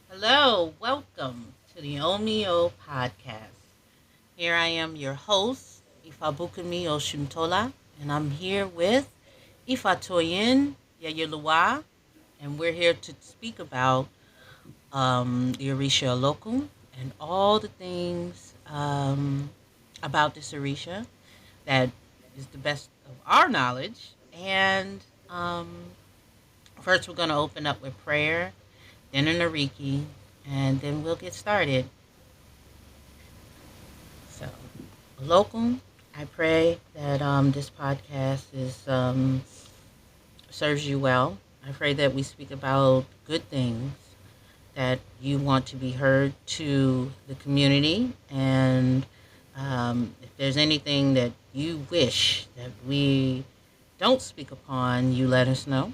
Hello, welcome to the Omi O podcast. Here I am, your host, Ifabukumi Oshuntola, and I'm here with Ifatoyin Yayelua, and we're here to speak about the Orisa Olokun and all the things about this Orisha that is the best of our knowledge. And first, we're going to open up with prayer, then a Nariki, and then we'll get started. So, Olokun, I pray that this podcast is serves you well. I pray that we speak about good things that you want to be heard to the community, and if there's anything that you wish that we don't speak upon, you let us know.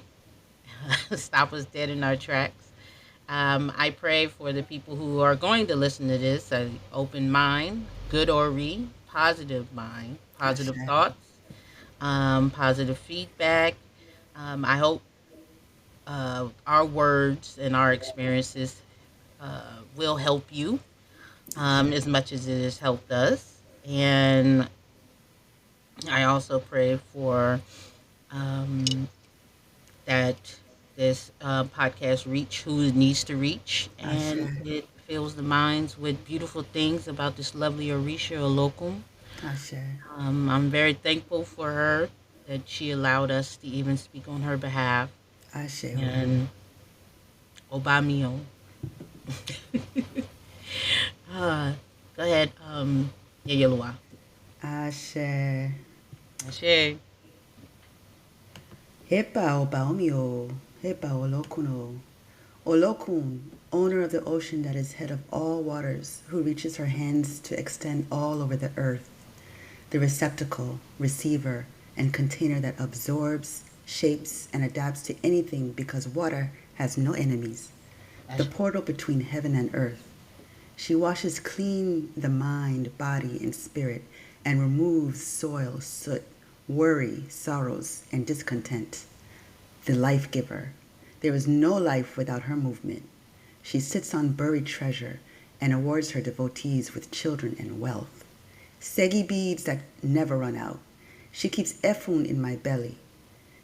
Stop us dead in our tracks. I pray for the people who are going to listen to this, an open mind, good or positive mind, Ashe. positive thoughts, positive feedback. I hope our words and our experiences will help you as much as it has helped us. And I also pray for um, that this podcast reach who it needs to reach, Ashe. and it fills the minds with beautiful things about this lovely Orisha Olokun. Ashe. I'm very thankful for her that she allowed us to even speak on her behalf. Ashe. And Omi O. uh, Go ahead, Yayelua. Ashe. Ashe. Hepa oba Omi O. Hepa Olokuno. Olokun, owner of the ocean that is head of all waters, who reaches her hands to extend all over the earth, the receptacle, receiver, and container that absorbs, shapes, and adapts to anything because water has no enemies, the Ashe. portal between heaven and earth. She washes clean the mind, body, and spirit and removes soil, soot, worry, sorrows, and discontent. The life giver. There is no life without her movement. She sits on buried treasure and awards her devotees with children and wealth. Segi beads that never run out. She keeps Efun in my belly.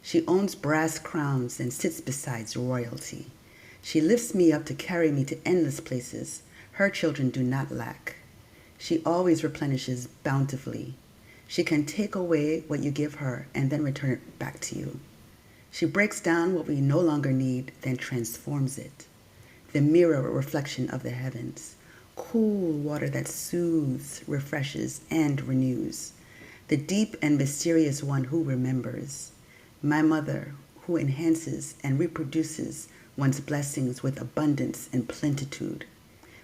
She owns brass crowns and sits beside royalty. She lifts me up to carry me to endless places. Her children do not lack. She always replenishes bountifully. She can take away what you give her and then return it back to you. She breaks down what we no longer need, then transforms it. The mirror reflection of the heavens. Cool water that soothes, refreshes, and renews. The deep and mysterious one who remembers. My mother, who enhances and reproduces one's blessings with abundance and plenitude.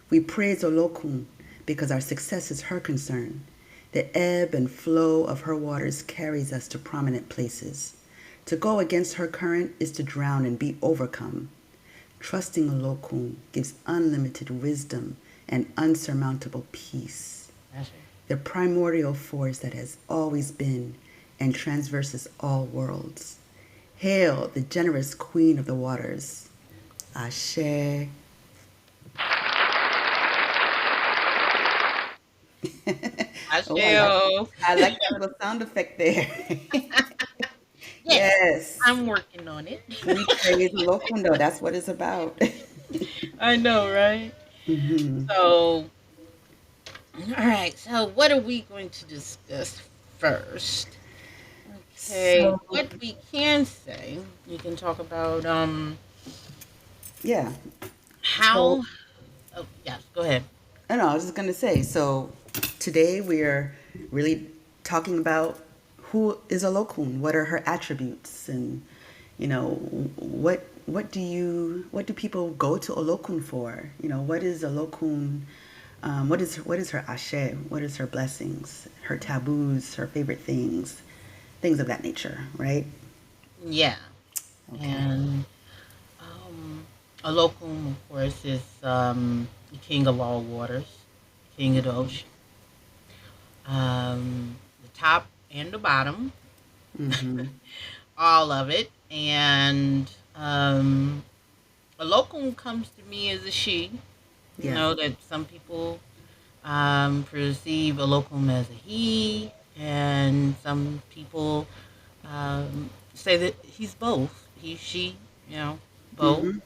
We praise Olokun because our success is her concern. The ebb and flow of her waters carries us to prominent places. To go against her current is to drown and be overcome. Trusting Olokun gives unlimited wisdom and unsurmountable peace. Ashe. The primordial force that has always been and transverses all worlds. Hail, the generous queen of the waters. Ashe. Oh, I like Ashe. I like that little sound effect there. Yes, Yes. I'm working on it. We praise Lokundo. That's what it's about. I know, right? So, all right. So, what are we going to discuss first? Okay, So, what we can say, we can talk about yeah. So, how. Oh, yes. Go ahead. I know, I was just going to say, so today we're really talking about who is a Lokun, what are her attributes, and what do people go to Olokun for? What is Olokun? What is her ashe? What is her blessings? Her taboos? Her favorite things of that nature, right? Yeah, Okay. and Olokun, of course, is the king of all waters, king of the ocean, the top and the bottom, Mm-hmm. all of it, and Olokun comes to me as a she. You Yeah. know that some people perceive Olokun as a he, and some people say that he's both. He, she, both. Mm-hmm.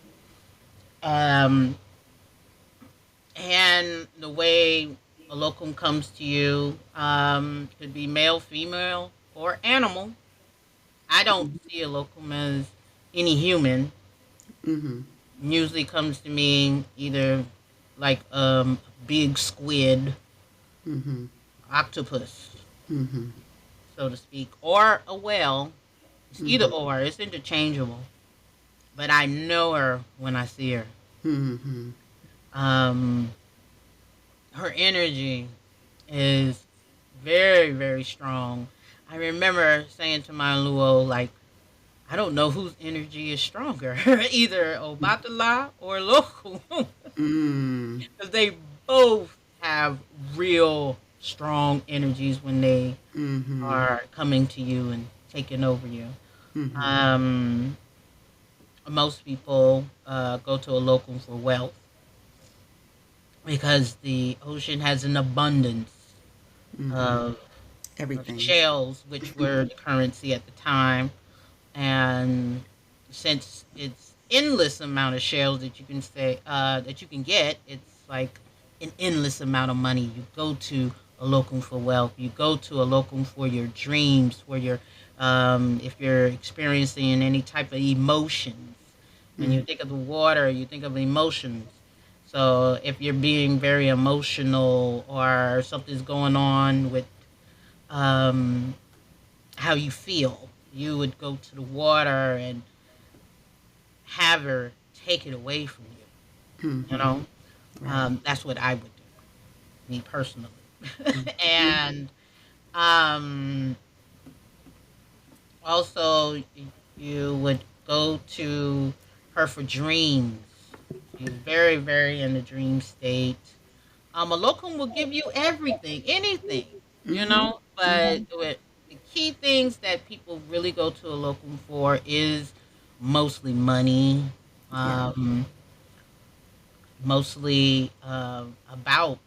Um, and the way a locum comes to you could be male, female, or animal. I don't see a locum as any human. Mm-hmm. Usually comes to me either like a big squid, Mm-hmm. octopus, Mm-hmm. so to speak, or a whale. It's either Mm-hmm. or. It's interchangeable. But I know her when I see her. Mm-hmm. Um, her energy is very, very strong. I remember saying to my Luo, like, I don't know whose energy is stronger, either Obatala or Loku, Mm-hmm. because they both have real strong energies when they Mm-hmm. are coming to you and taking over you. Mm-hmm. Um, Most people go to a locum for wealth because the ocean has an abundance Mm-hmm. of Everything. shells, which were the currency at the time. And since it's endless amount of shells that you can say that you can get, it's like an endless amount of money. You go to a locum for wealth. You go to a locum for your dreams, for your if you're experiencing any type of emotions. When you Mm-hmm. think of the water, you think of emotions. So if you're being very emotional or something's going on with um, how you feel, you would go to the water and have her take it away from you. You Mm-hmm. know, Right. that's what I would do, me personally. Mm-hmm. And um, also, you would go to her for dreams. She's very, very in the dream state. A locum will give you everything, anything, Mm-hmm. but Mm-hmm. the key things that people really go to a locum for is mostly money, Yeah. um, mostly about,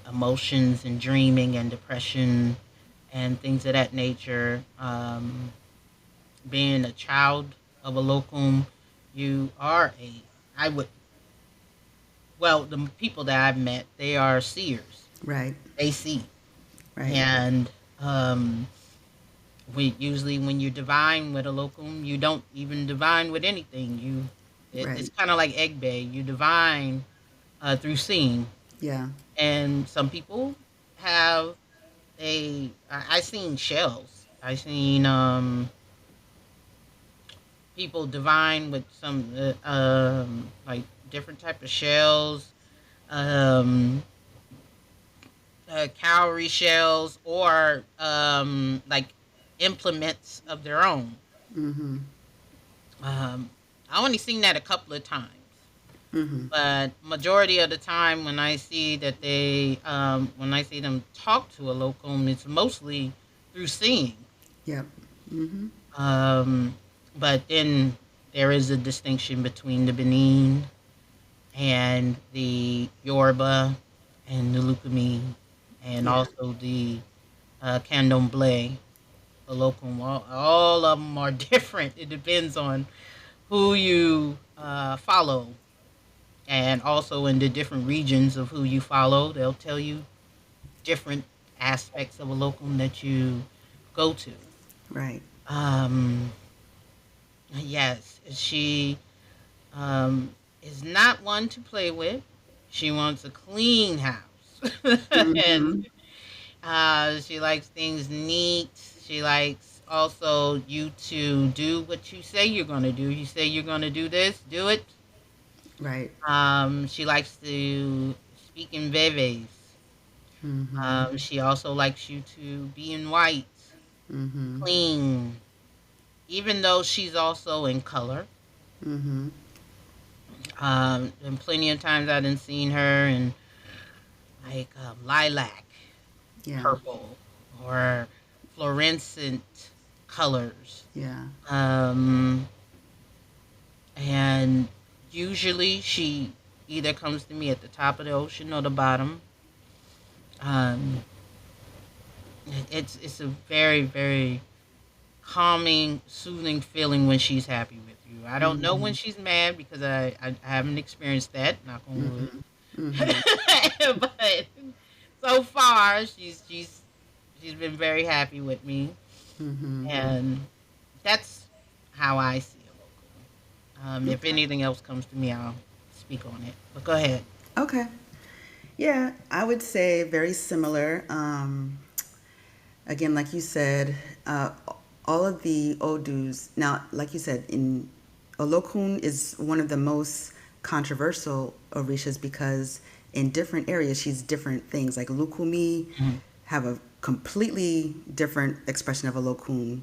emotions and dreaming and depression and things of that nature. Being a child of a locum, you are I would, well, the people that I've met, they are seers. Right. They see. Right. And usually when you divine with a locum, you don't even divine with anything. It's Right. kind of like egg bay. You divine through seeing, Yeah. and some people have I seen shells. I seen people divine with some like different type of shells, um, cowrie shells, or like implements of their own. Mm-hmm. I only seen that a couple of times, Mm-hmm. but majority of the time when I see them talk to a locum, it's mostly through seeing. Yep. Mm-hmm. Um, but then there is a distinction between the Benin and the Yoruba and the Lukumi, and Yeah. also the Candomblé, the locum. All of them are different. It depends on who you follow, and also in the different regions of who you follow, they'll tell you different aspects of a locum that you go to. Right. Um, yes, she is not one to play with. She wants a clean house, and Mm-hmm. she likes things neat. She likes also you to do what you say you're going to do. You say you're going to do this, do it. Right. She likes to speak in veves. Mm-hmm. She also likes you to be in white, Mm-hmm. clean, even though she's also in color. Mm-hmm. And plenty of times I done seen her in like lilac, Yeah. purple, or fluorescent colors. Yeah. Um, and usually she either comes to me at the top of the ocean or the bottom. Um, it's a very very calming, soothing feeling when she's happy with you. I don't know when Mm-hmm. she's mad because I haven't experienced that. Knock on wood. Mm-hmm. Mm-hmm. But so far, she's been very happy with me, Mm-hmm. and that's how I see a local. If Okay. anything else comes to me, I'll speak on it. But go ahead. Okay. Yeah, I would say very similar. Again, like you said, all of the Odus, now, like you said, in Olokun is one of the most controversial Orishas because in different areas she's different things. Like Lukumi Mhm. have a completely different expression of Olokun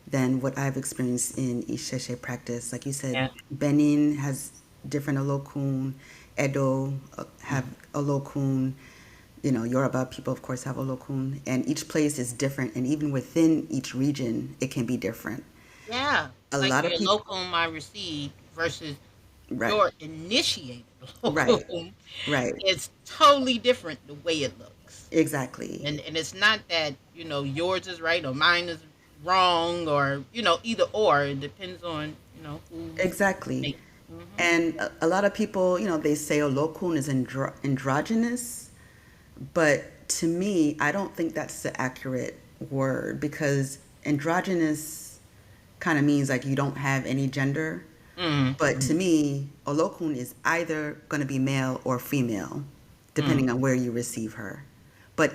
than what I've experienced in Isheshe practice. Like you said, Yeah. Benin has different Olokun, Edo have Mhm. Olokun, Yoruba people, of course, have Olokun, and each place is different, and even within each region, it can be different. Yeah. A Like lot of the people, local I received versus right, your initiated right, local right, is totally different the way it looks. exactly, And it's not that, yours is right or mine is wrong or, either or. It depends on, who's exactly. making. Mhm. And a lot of people, they say Olokun is androgynous, but to me, I don't think that's the accurate word because androgynous kind of means like you don't have any gender. Mhm. But to Mhm. me, Olokun is either going to be male or female, Mhm. depending on where you receive her. But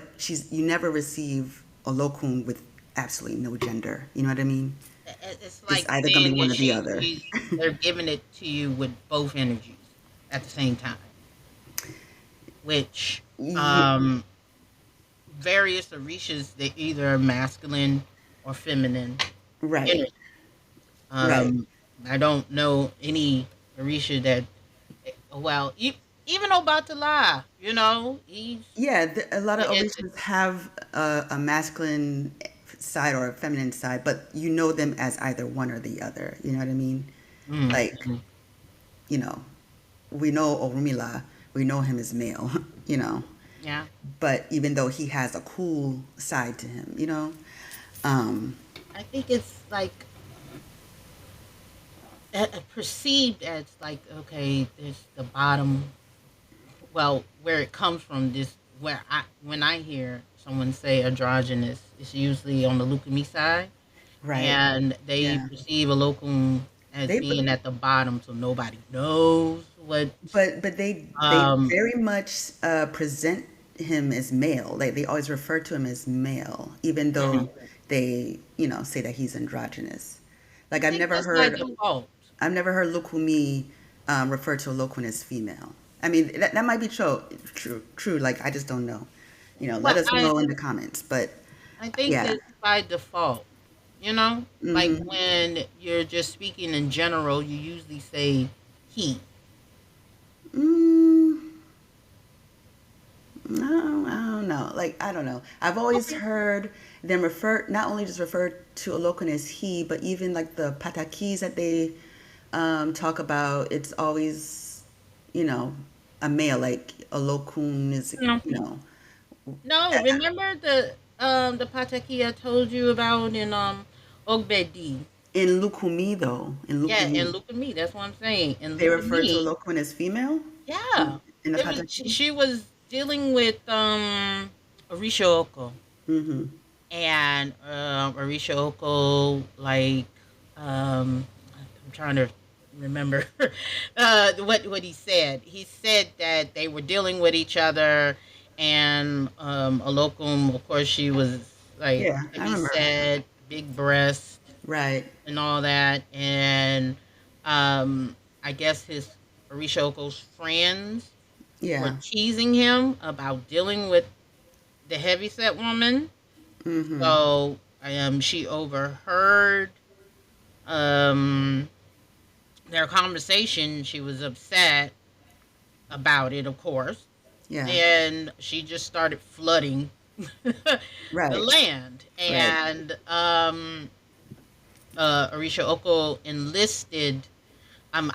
you never receive Olokun with absolutely no gender. You know what I mean? It's It's like either going to saying be that one or the other. they're giving it to you with both energies at the same time, which Ye- um various orishas, they either are masculine or feminine right, energy. right. Um, I don't know any orisha that, well, even Obatala, Yeah, a lot of it, Orishas have a masculine side or a feminine side, but you know them as either one or the other. You know what I mean? mm, Like, mm, you know, we know Orumila, we know him as male, you know, yeah. but even though he has a cool side to him. Um, I think it's like perceived as like, okay, there's the bottom. Well, where it comes from, this where when I hear someone say androgynous, it's usually on the leukemia side, right. and they Yeah. perceive a locum as They, but, being at the bottom, so nobody knows what. but they Um, very much present him as male. Like they always refer to him as male, even mhm. though they, say that he's androgynous. Like I think that's by default. I've never heard Lukumi refer to a Lokun as female. I mean, that might be true. Like I just don't know. Let Well, us know in the comments. But I think yeah. it's by default. Like Mm-hmm. when you're just speaking in general, you usually say he. Mm, no, I don't know. Like I don't know. I've always Okay. heard them refer not only just refer to Olokun as he, but even like the patakis that they talk about. It's always you know a male. Like Olokun is No, you know no. Remember the pataki I told you about in Ogbedi? in Lukumi though. In Yeah, and Lukumi, look at me. That's what I'm saying. And they look at refer to me. Olokun as female Yeah, in the it was. She, pataki. she was dealing with Orisha Oko, Mm-hmm. and Orisha Oko, like, I'm trying to remember what he said. He said that they were dealing with each other, and Olokum, of course, she was like Yeah, I heavy remember. set, big breast, Right. and all that, and I guess his Orishoko's friends were Yeah. teasing him about dealing with the heavyset woman. Mm-hmm. So she overheard um their conversation. She was upset about it, of course, Yeah. and she just started flooding the Right. land. Right. And Orisha Oko enlisted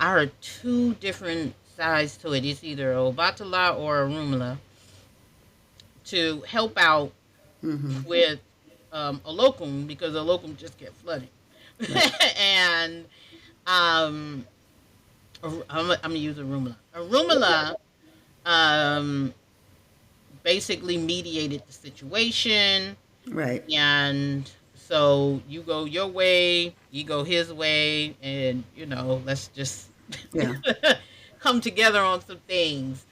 I heard two different sides to it. It's either Obatala or Arumala to help out Mm-hmm. with Olokun because Olokun just kept flooding. Right. And um, I'm gonna use Arumala. Arumala um, basically mediated the situation, Right. and so you go your way, you go his way, and let's just Yeah. come together on some things.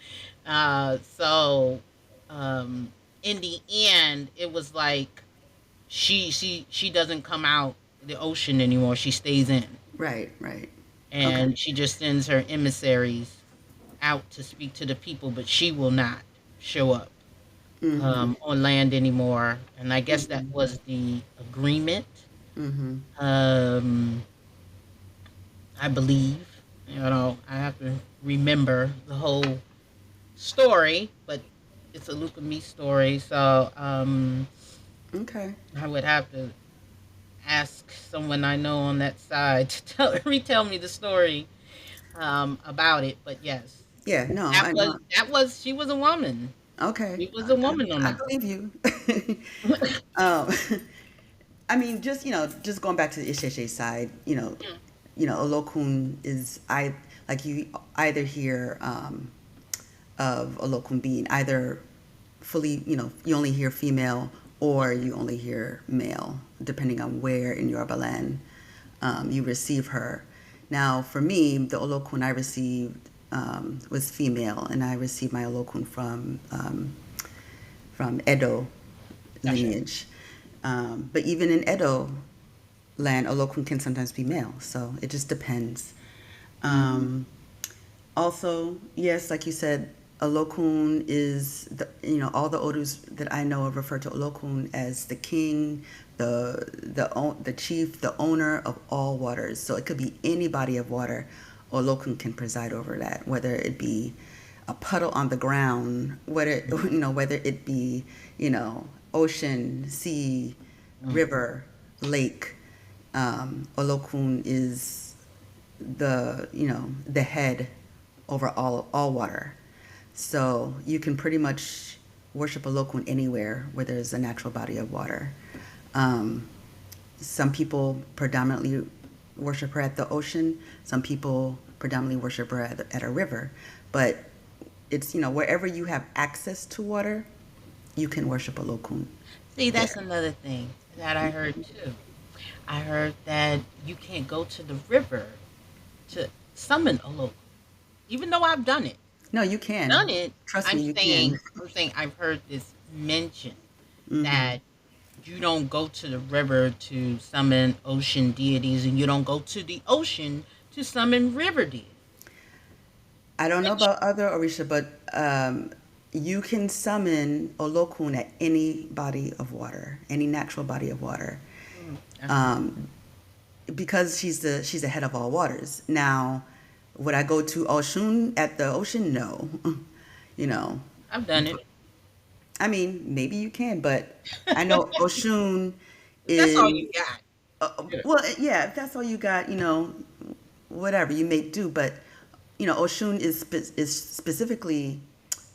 So in the end, it was like she doesn't come out the ocean anymore. She stays in, Right. Right. Okay. and she just sends her emissaries out to speak to the people, but she will not show up Mm-hmm. on land anymore. And I guess that Mm-hmm. was the agreement. Mm-hmm. Um, I believe. I have to remember the whole story, but it's a Luke and me story, so Okay. I would have to ask someone I know on that side to retell me the story about it. But yes, Yeah. No, that I was know. that was she was a woman. Okay. She was a woman on I that believe you. um, I mean, just just going back to the Isheshe side, Olokun is I like you either hear of Olokun being either fully, you only hear female or you only hear male, depending on where in Yoruba land you receive her. Now, for me, the Olokun I received was female, and I received my Olokun from Edo Gotcha. lineage. But even in Edo land, Olokun can sometimes be male, so it just depends. Mm-hmm. Um, Also, yes, like you said, Olokun is all the Odus that I know of refer to Olokun as the king, the chief, the owner of all waters. So it could be any body of water. Olokun can preside over that, whether it be a puddle on the ground, whether whether it be ocean, sea, river, lake. Olokun is the head over all water. So you can pretty much worship a Olokun anywhere where there's a natural body of water. Um, some people predominantly worship her at the ocean. Some people predominantly worship her at a river. But it's wherever you have access to water, you can worship a Olokun See, that's there. another thing that I heard too. I heard that you can't go to the river to summon a local, even though I've done it. No, you Done can. it. Trust I'm me, you can. saying, I'm saying, I've heard this mentioned Hmm. that you don't go to the river to summon ocean deities, and you don't go to the ocean to summon river deities. I don't know Which about other Orisha, but you can summon Olokun at any body of water, any natural body of water, that's good. um, because she's the head of all waters. Now, would I go to Oshun at the ocean? No, you know. I've done it. I mean, maybe you can, but I know Oshun But that's all is you got. Yeah. well, yeah. If that's all you got, whatever you may do. But Oshun is specifically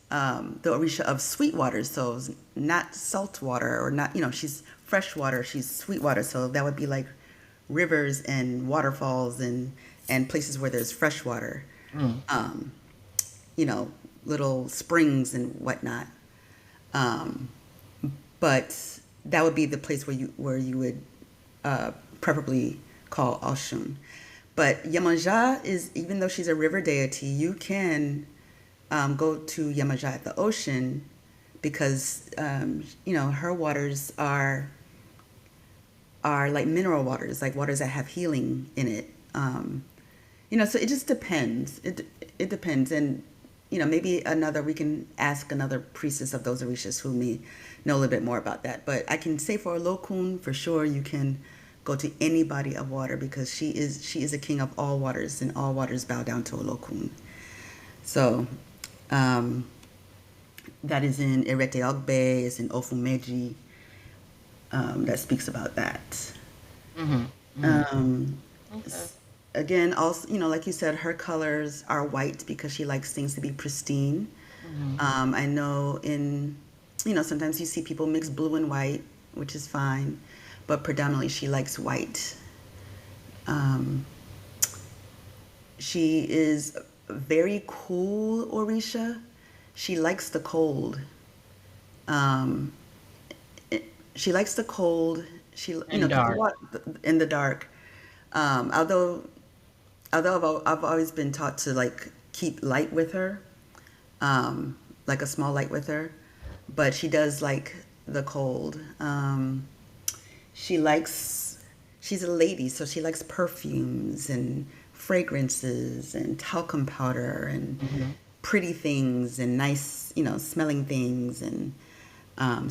the Orisha of sweet water, so it's not salt water or not. She's fresh water. She's sweet water, so that would be like rivers and waterfalls and places where there's fresh water. Mm. Um, you know, little springs and whatnot. Um, but that would be the place where you would preferably call Oshun. But Yemanja is, even though she's a river deity, you can go to Yemanja at the ocean because her waters are like mineral waters, like waters that have healing in it. So it just depends. It depends, and maybe we can ask another priestess of those orishas who may know a little bit more about that. But I can say for Olokun, for sure, you can go to any body of water because she is a king of all waters, and all waters bow down to Olokun. So um, that is in Erete Ogbe, is in Ofumeji, that speaks about that. Mm-hmm. Mm-hmm. Um, Okay. Again, also, like you said, her colors are white because she likes things to be pristine. Hmm. I know sometimes you see people mix blue and white, which is fine, but predominantly she likes white. Um, she is very cool, Orisha. She likes the cold. Um, she likes the cold. And Because dark. in the dark. Although I've always been taught to like keep light with her, um, like a small light with her, but she does like the cold. She likes, she's a lady, so she likes perfumes and fragrances and talcum powder and Hmm. pretty things and nice, smelling things and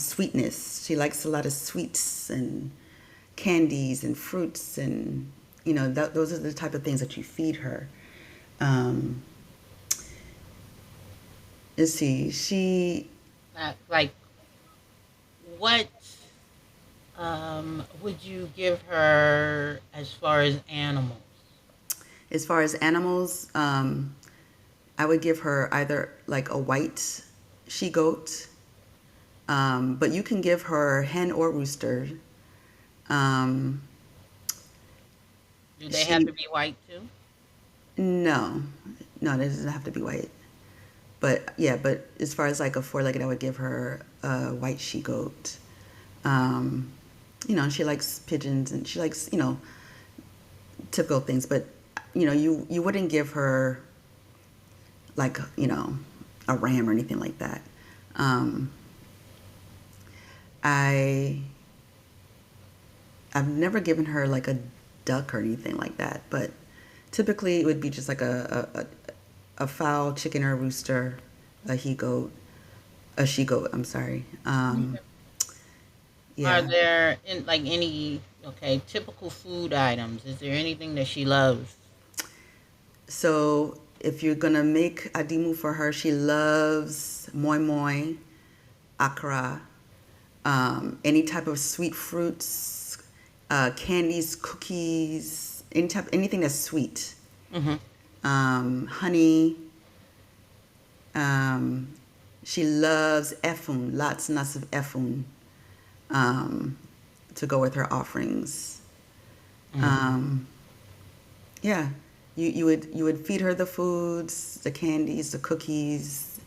sweetness. She likes a lot of sweets and candies and fruits and, those are the type of things that you feed her. Um, let's see, Like, what would you give her as far as animals? as far as animals, I would give her either like a white she goat, but you can give her hen or rooster. Um, Do they have she to be white too? no, no, it doesn't have to be white. But yeah, but as far as like a four-legged, I would give her a white she goat. Um, she likes pigeons and she likes typical things. But you wouldn't give her like a ram or anything like that. Um, I I've never given her like a duck or anything like that, but typically it would be just like a fowl, chicken, or a rooster, a he goat, a she goat. I'm sorry. Are Yeah. there any typical food items? Is there anything that she loves? So if you're gonna make adimu for her, she loves moi moi, akra, any type of sweet fruits, candies, cookies, anything that's sweet. Hmm. Honey. Um, she loves efun, lots and lots of efun, um, to go with her offerings. Hmm. Um, yeah, you would feed her the foods, the candies, the cookies,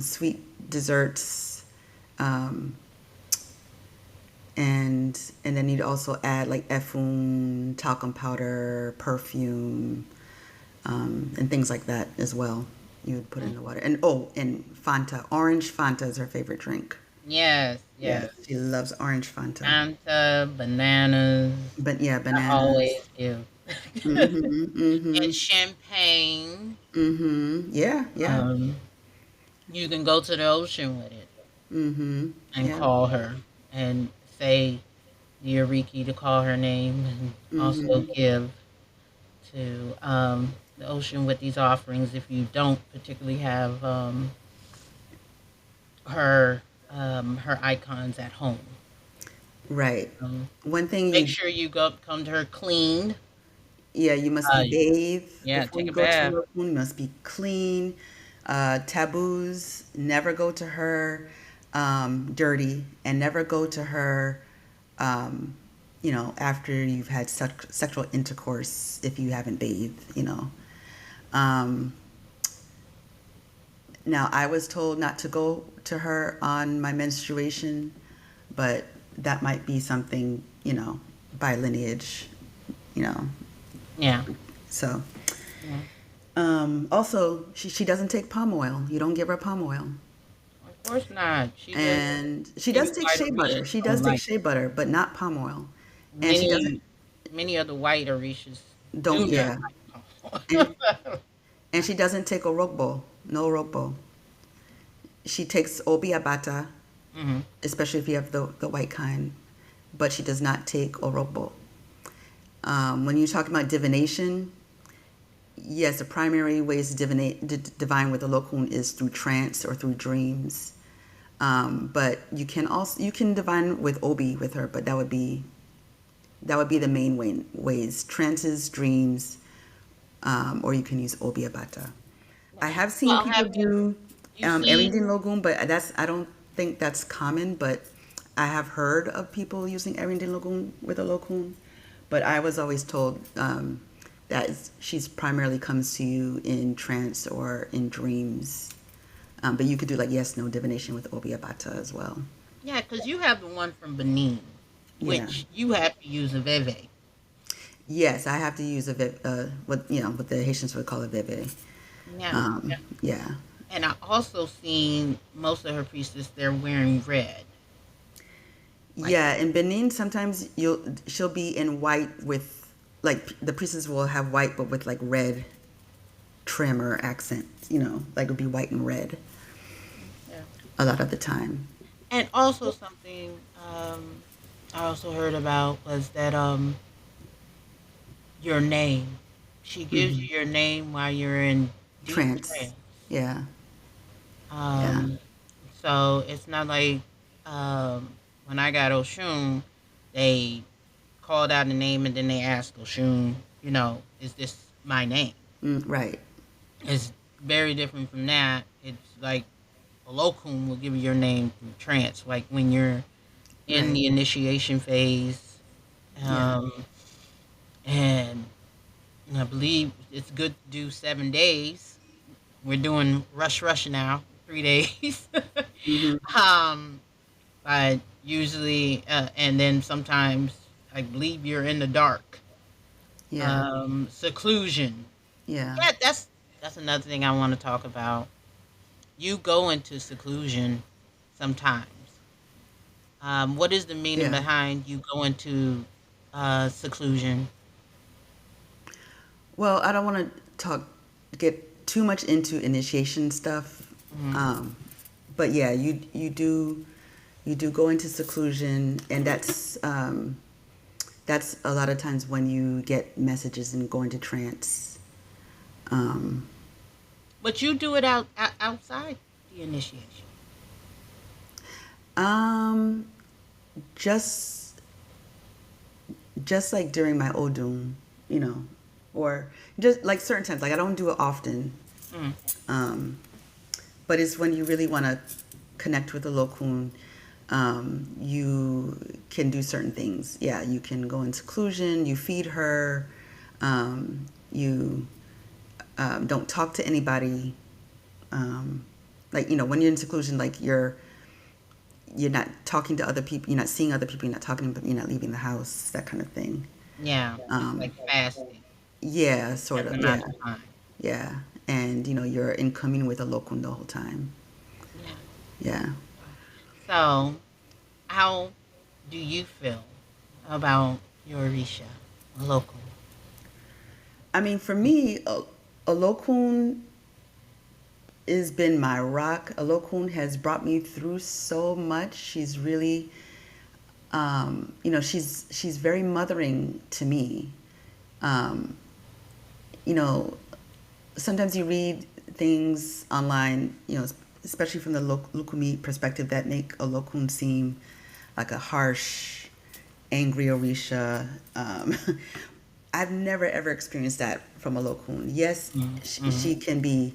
sweet desserts, um, and then you'd also add like efun, talcum powder, perfume, and things like that as well. You would put in the water, and and Fanta, orange Fanta is her favorite drink. Yes, Yes, yes. she loves orange Fanta. Fanta, bananas. But yeah, I bananas. always give. Mhm. And Mhm. champagne. Mhm. Yeah, yeah. Um, you can go to the ocean with it Mhm. and Yeah. call her and say dear Riki to call her name and also Mhm. give to the ocean with these offerings if you don't particularly have her icons at home. Right. Um, One thing Make you sure you come to her clean. Yeah, you must be Uh, bathed yeah, before take you a go to bath. her room. You must be clean. Taboos, never go to her dirty, and never go to her, um, after you've had sexual intercourse if you haven't bathed. Um, Now, I was told not to go to her on my menstruation, but that might be something, by lineage, you know. Yeah. So. Yeah. Also, she doesn't take palm oil. You don't give her palm oil. Of course not. She does. And she Many does take white shea butter. Orishas She don't does take like shea butter, but not palm oil. And she many doesn't, many of the white Orishas do don't, not yeah. like And palm. and she doesn't take orokbo, no orokbo. She takes obiabata, Hmm. especially if you have the white kind, but she does not take orokbo. When you talk about divination, yes, the primary ways to divine with the Olokun is through trance or through dreams. But you can divine with Obi with her, but that would be That would be the main ways: trances, dreams, or you can use obiabata. I have seen Well, people have do you seen? Erindin Logun, but I don't think that's common. But I have heard of people using Erindin Logun with a Lokun. But I was always told that she's primarily comes to you in trance or in dreams. But you could do like yes, no divination with obiabata as well. Yeah, because you have the one from Benin, Yeah. which you have to use a veve. Yes, I have to use what what the Haitians would call a bebe. Yeah. Yeah. And I also seen most of her priestess, they're wearing red. Like, Yeah, in Benin, sometimes she'll be in white with like the priestess will have white but with like red trim or accent. Like it would be white and red yeah. a lot of the time. And also something I also heard about was that your name. She gives Hmm. you your name while you're in deep Trance. trance. Yeah. Yeah. Um, so it's not like when I got Oshun, they called out the name and then they asked Oshun, is this my name? Right. It's very different from that. It's like Olokun will give you your name through trance, like when you're in Right. the initiation phase. Yeah. Um, and I believe it's good to do 7 days. We're doing rush now, 3 days. Hmm. um, but usually, and then sometimes I believe you're in the dark. Yeah. Seclusion. Yeah. Yeah, that's another thing I want to talk about. You go into seclusion sometimes. What is the meaning Yeah. behind you go into seclusion? Well, I don't want to get too much into initiation stuff. Mhm. But yeah, you do go into seclusion, and that's a lot of times when you get messages and go into trance. Um, But you do it outside the initiation. um, just just like during my odum, you know, or just like certain times. Like I don't do it often, Mm. um, but it's when you really want to connect with the lokun. You can do certain things. Yeah, you can go in seclusion. You feed her. You don't talk to anybody. Like when you're in seclusion, like you're not talking to other people. You're not seeing other people. You're not talking, but you're not leaving the house. That kind of thing. Yeah, it's Um, like fasting yeah, a sort certain of. Yeah, amount of time. yeah. And you're in communion with the lokun the whole time. Yeah. Yeah. So, how do you feel about your Orisha, local? I mean, for me, Olokun has been my rock. Olokun has brought me through so much. She's really, she's very mothering to me. Um, you know, Sometimes you read things online, especially from the Lukumi perspective, that make Olokun seem like a harsh, angry Orisha. I've never ever experienced that from a Olokun. Yes, Mm-hmm. she can be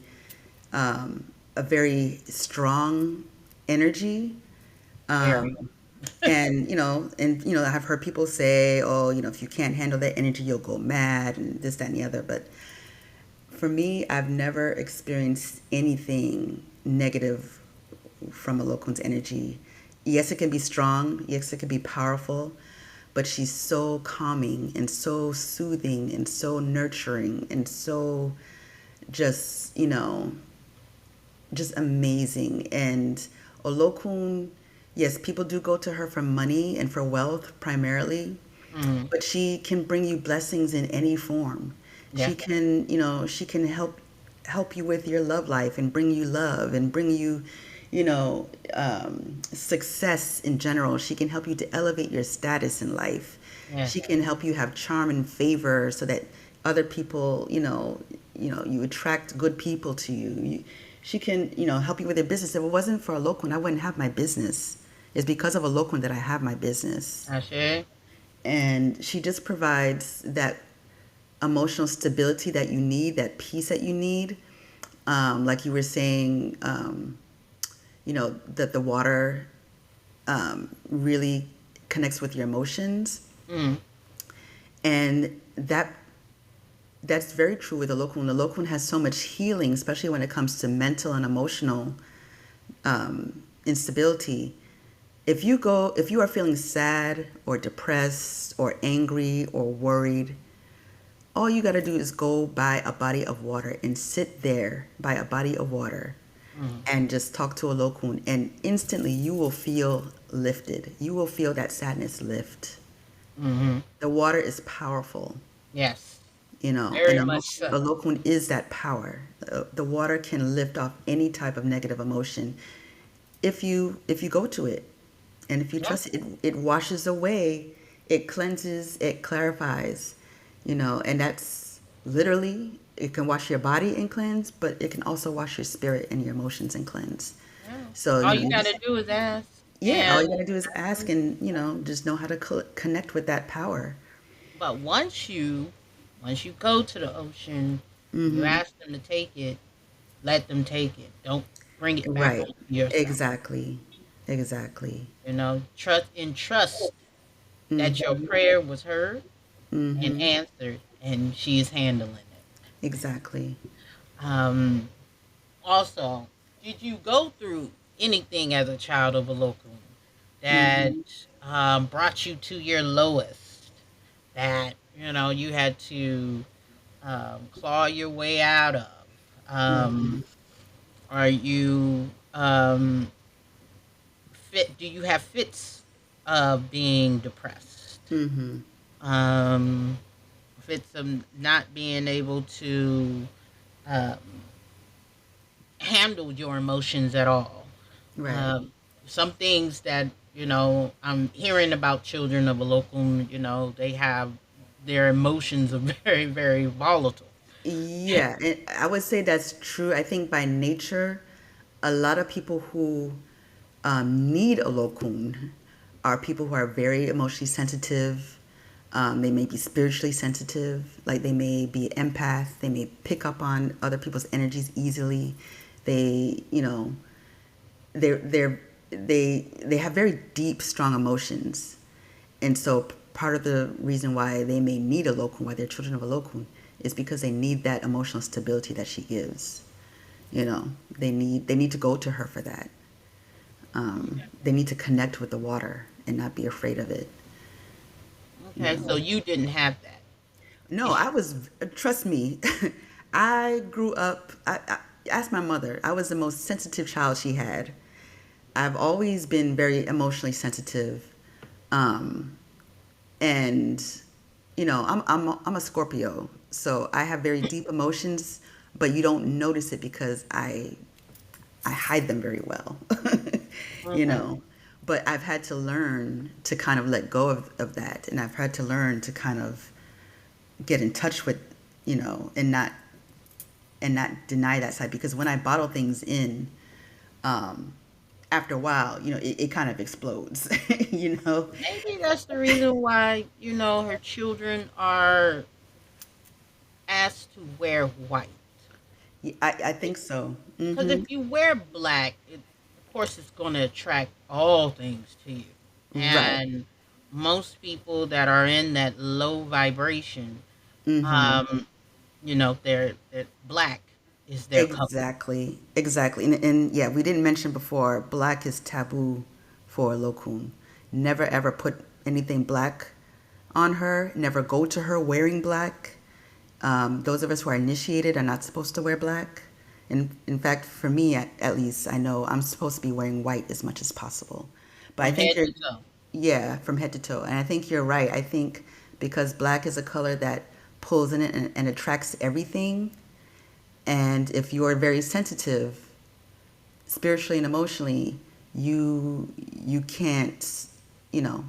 a very strong energy. Very. Um, I've heard people say, oh, if you can't handle that energy, you'll go mad and this, that, and the other. But for me, I've never experienced anything negative from a Lokun's energy. Yes, it can be strong. Yes, it can be powerful. But she's so calming and so soothing and so nurturing and so just, just amazing. And Olokun, yes, people do go to her for money and for wealth primarily, Mm-hmm. but she can bring you blessings in any form. Yeah. She can help you with your love life and bring you love and bring you, success in general. She can help you to elevate your status in life. Yes. She can help you have charm and favor so that other people, you attract good people to you. She can, help you with your business. If it wasn't for a Lokun, I wouldn't have my business. It's because of a Lokun that I have my business. I should. And she just provides that emotional stability that you need, that peace that you need. Like you were saying, that the water really connects with your emotions. Mm. And that's very true with the Olokun. The Olokun has so much healing, especially when it comes to mental and emotional instability. If you are feeling sad or depressed or angry or worried, all you got to do is go by a body of water and sit there by a body of water Mm. and just talk to a Olokun, and instantly you will feel lifted. You will feel that sadness lift. Mm-hmm. The water is powerful, Yes, and very much a so. Olokun is that power. The water can lift off any type of negative emotion if you go to it, and if you Yeah. trust it. It washes away, it cleanses, it clarifies, and that's literally, it can wash your body and cleanse, but it can also wash your spirit and your emotions and cleanse. Yeah. So All you you got to just, do is ask. yeah, all And you gotta do is ask, and just know how to connect with that power. but once you go to the ocean, you Mm-hmm. ask them to take it, let them take it. Don't bring it back Right. onto yourself. Exactly. Exactly. Trust that your Mm-hmm. prayer was heard and Mm-hmm. answered, and she's handling it. Exactly. Um, Also, did you go through anything as a child of a local that Mm-hmm. brought you to your lowest? That you had to claw your way out of. Mm-hmm. Are you fit? Do you have fits of being depressed? Mm-hmm. Um, Fits of not being able to um, handle your emotions at all. Right. Um, some things that I'm hearing about children of a local, they have their emotions are very, very volatile. Yeah, and I would say that's true. I think by nature, a lot of people who need a locum are people who are very emotionally sensitive. They may be spiritually sensitive, like they may be empath. They may pick up on other people's energies easily. They, they're they have very deep, strong emotions, and so part of the reason why they may need a locum, why they're children of a locum, is because they need that emotional stability that she gives. They need to go to her for that. They need to connect with the water and not be afraid of it. You Okay, so know. you didn't have that. No, I was. Trust me, I grew up. I asked my mother. I was the most sensitive child she had. I've always been very emotionally sensitive, um, and I'm a Scorpio, so I have very deep emotions, but you don't notice it because I hide them very well, you Okay. know. But I've had to learn to kind of let go of that, and I've had to learn to kind of get in touch with, and not deny that side, because when I bottle things in, um, after a while, it kind of explodes, you know. Maybe that's the reason why her children are asked to wear white. I think so. Because if you wear black, of course, it's going to attract all things to you. Right. And most people that are in that low vibration, Mm-hmm. um, they're black is their color. Exactly. Exactly. And yeah, we didn't mention before, black is taboo for Lokun. Never ever put anything black on her. Never go to her wearing black. Those of us who are initiated are not supposed to wear black. In fact, for me at least, I know I'm supposed to be wearing white as much as possible. But I From think head you're, to toe. yeah, from head to toe. And I think you're right. I think because black is a color that pulls in it and attracts everything. And if you're very sensitive, spiritually and emotionally, you can't,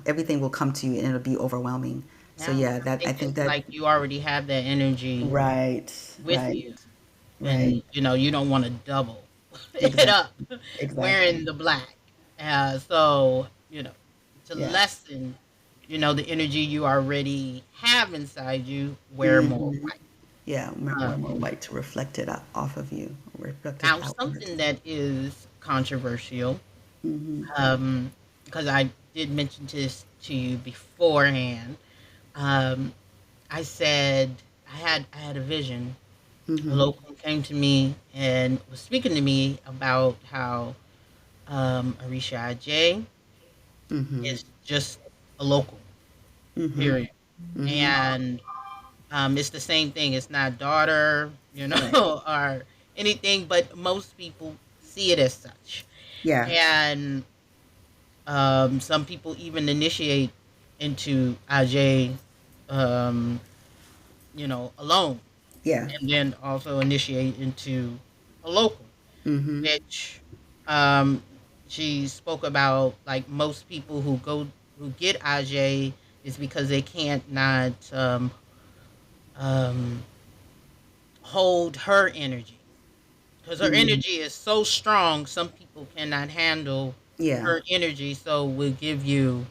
everything will come to you and it'll be overwhelming. So Yeah, yeah, I that I think think it's that like you already have that energy right, with right, you, right. and you don't want to double it Exactly. up Exactly. wearing the black. So to Yeah. lessen. the energy you already have inside you, wear more Hmm. white. Yeah, wear more Um, white to reflect it off of you, reflect it Now, outward. something that is controversial, Hmm. because I did mention this to you beforehand. Um, I said I had a vision. A Hmm. local came to me and was speaking to me about how Orisha Ajay Hmm. is just a local, Hmm. period. Hmm. And it's the same thing. It's not daughter, Right. or anything, but most people see it as such. Yeah. And some people even initiate into Ajay, um, alone, Yeah. and then also initiate into a local, Hmm. which um, she spoke about. Like most people who get Ajay is because they can't not um, hold her energy, because her Hmm. energy is so strong. Some people cannot handle Yeah. her energy, so we'll give you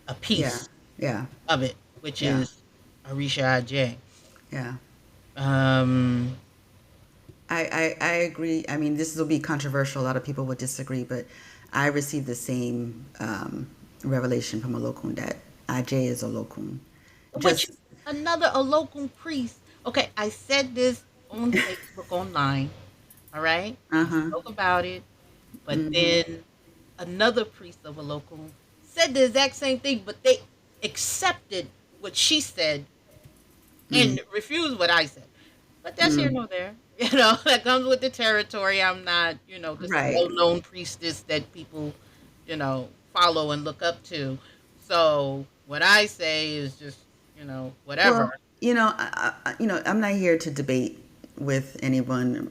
a Yeah. piece Yeah. of it, which Yeah. is Orisha Ajay. Yeah. Um, I agree. I mean, this will be controversial. A lot of people would disagree, but I received the same revelation from Olokun that Ajay is Olokun. but Just, another a local priest. Okay, I said this on Facebook online. All right, uh I huh. spoke about it, but Hmm. then another priest of a local said the exact same thing, but they accepted what she said Mm. and refused what I said. But that's here Mm. nor there. That comes with the territory. I'm not, this Right. well-known priestess that people, follow and look up to. So what I say is just, whatever. Well, I'm not here to debate with anyone.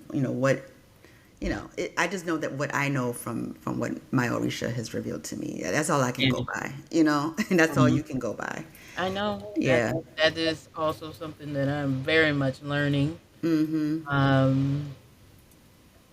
I just know that what I know from what my Orisha has revealed to me. That's all I can go And by. And that's all um, you can go by. I know that Yeah. that is also something that I'm very much learning. Mm-hmm. Um,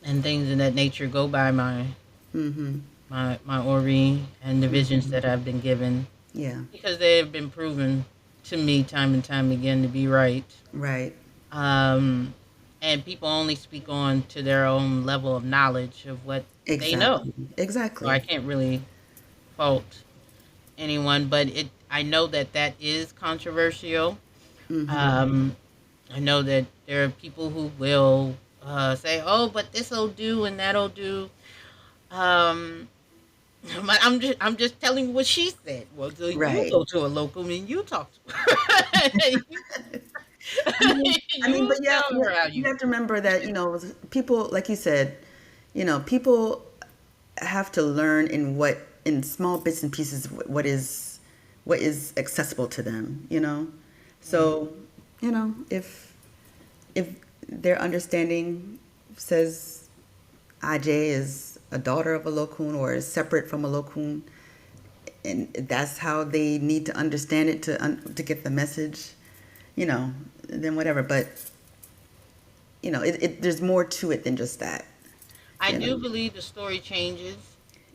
and things in that nature go by Mm-hmm. my Ori and the visions Mm-hmm. that I've been given, Yeah. because they have been proven to me time and time again to be right. Right. Um, and people only speak on to their own level of knowledge of what they know. Exactly. So I Exactly. can't really fault anyone, but I know that that is controversial. Mm-hmm. Um, I know that there are people who will say, "Oh, but this'll do and that'll do." Um, but I'm just telling you what she said. Well, so you Right. go to a local and you talk to her. I mean, You but yeah, tell yeah, her how you you have to feel. remember that, people, like you said, people have to learn in small bits and pieces, what is accessible to them, Mhm. So, if their understanding says Ajay is a daughter of a Lokun or is separate from a Lokun, and that's how they need to understand it to get the message, you know, then whatever. But there's more to it than just that. I You know, do believe the story changes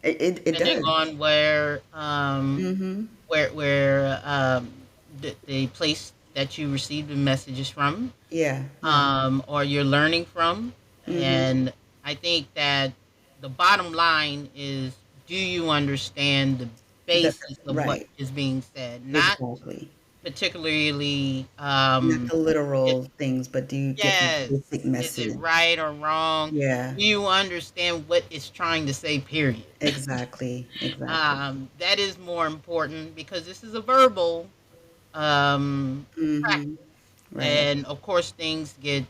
it depending does. on where Mm-hmm. the place that you receive the messages from, Yeah, yeah. or you're learning from. Mm-hmm. And I think that the bottom line is, do you understand the basis of what Right. is being said? Not Exactly. particularly, Not the it, literal things, but do you get the yes, basic is it message? right or wrong? Yeah. Do you understand what it's trying to say, period? Exactly. Exactly. That is more important, because this is a verbal um, Mm-hmm. practice. Right. And of course, things get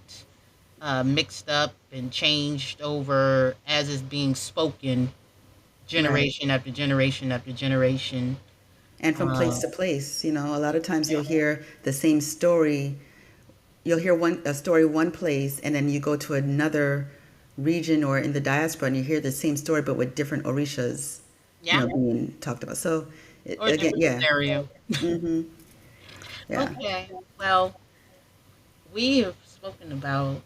mixed up and changed over as it's being spoken, Right. generation after generation after generation. And from place Uh, to place, a lot of times yeah. you'll hear the same story. You'll hear a story one place, and then you go to another region or in the diaspora, and you hear the same story but with different orishas, Yeah, being talked about. So, or a again, different yeah. scenario. Mm-hmm. Yeah. Okay, well, we have spoken about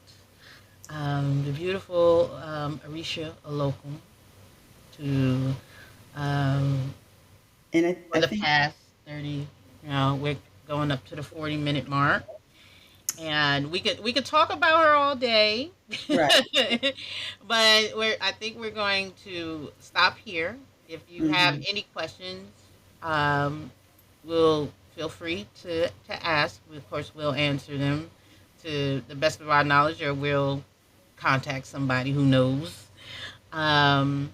the beautiful Orisha Olokun to um, And for I the think, past. 30. We're going up to the 40-minute mark. And we could talk about her all day. Right. But I think we're going to stop here. If you have Hmm. any questions, um, we'll feel free to ask. Of course, we'll answer them to the best of our knowledge, or we'll contact somebody who knows. Um,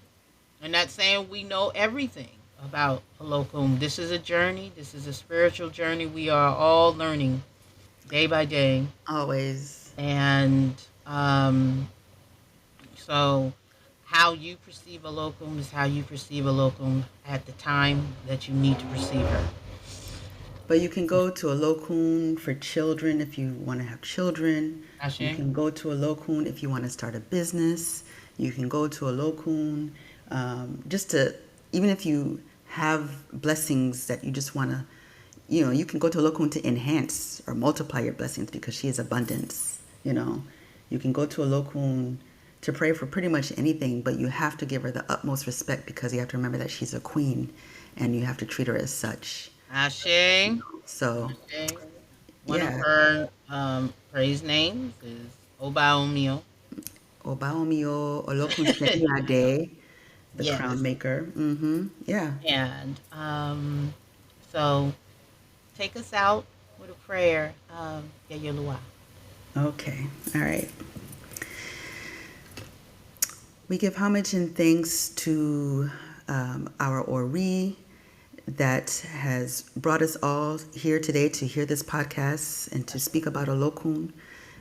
and not saying we know everything about Olokun. This is a journey. This is a spiritual journey. We are all learning day by day. Always. And so how you perceive a locum is how you perceive a locum at the time that you need to perceive her. But you can go to a lokun for children if you want to have children. You Ashe? can go to a lokun if you want to start a business. You can go to a lokun just to, even if you have blessings that you just want to, you can go to a lokun to enhance or multiply your blessings because she is abundance. You can go to a lokun to pray for pretty much anything, but you have to give her the utmost respect because you have to remember that she's a queen and you have to treat her as such. Ashe. So, Ashe. One of yeah, her praise names is Omi O. Oba Omi O Olokun Sheniyade, the crown Yes. maker. Yeah. And so take us out with a prayer. Yayelua. Okay. All right. We give homage and thanks to our Ori that has brought us all here today to hear this podcast and to speak about Olokun.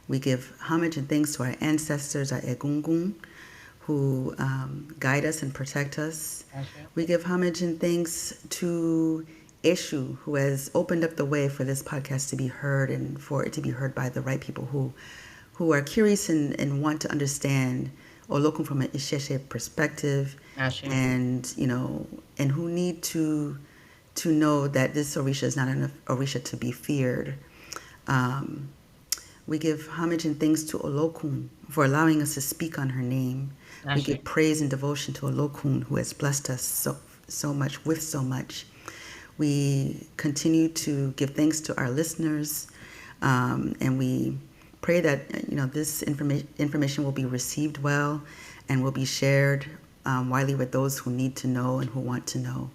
We give homage and thanks to our ancestors, our Egungun, who guide us and protect us. Ashe. We give homage and thanks to Eshu, who has opened up the way for this podcast to be heard and for it to be heard by the right people who are curious and want to understand or looking from an Isheshe perspective, Ashe. and who need to know that this Orisha is not an Orisha to be feared. Um, we give homage and thanks to Olokun for allowing us to speak on her name. We Ashe. give praise and devotion to Olokun, who has blessed us so much with so much. We continue to give thanks to our listeners, and we pray that this information will be received well and will be shared widely with those who need to know and who want to know.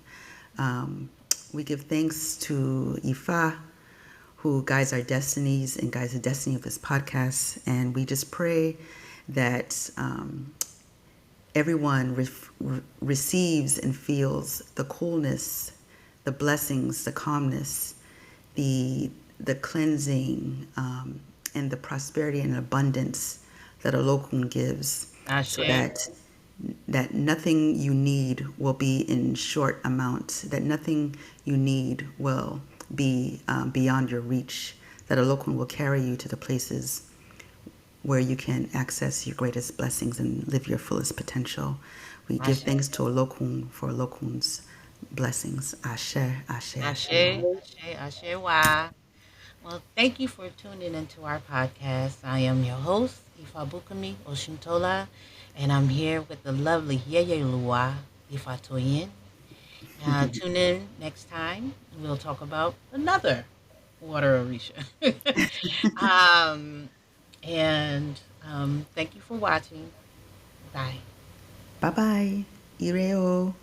We give thanks to Ifa, who guides our destinies and guides the destiny of this podcast, and we just pray that everyone receives and feels the coolness, the blessings, the calmness, the cleansing, and the prosperity and abundance that Olokun gives, so Ashe. that nothing you need will be in short amount, that nothing you need will be beyond your reach, that Olokun will carry you to the places where you can access your greatest blessings and live your fullest potential. We give Ashe. thanks to Olokun for Olokun's blessings. Ashe, Ashe, Ashe. Ashe. Ashe. Ashe. Wa. Well, thank you for tuning into our podcast. I am your host, Ifabukami Oshuntola, and I'm here with the lovely Yeye Lua Ifatoyin. Tune in next time. We'll talk about another water Orisha. um, and thank you for watching. Bye. Bye bye. Ireo.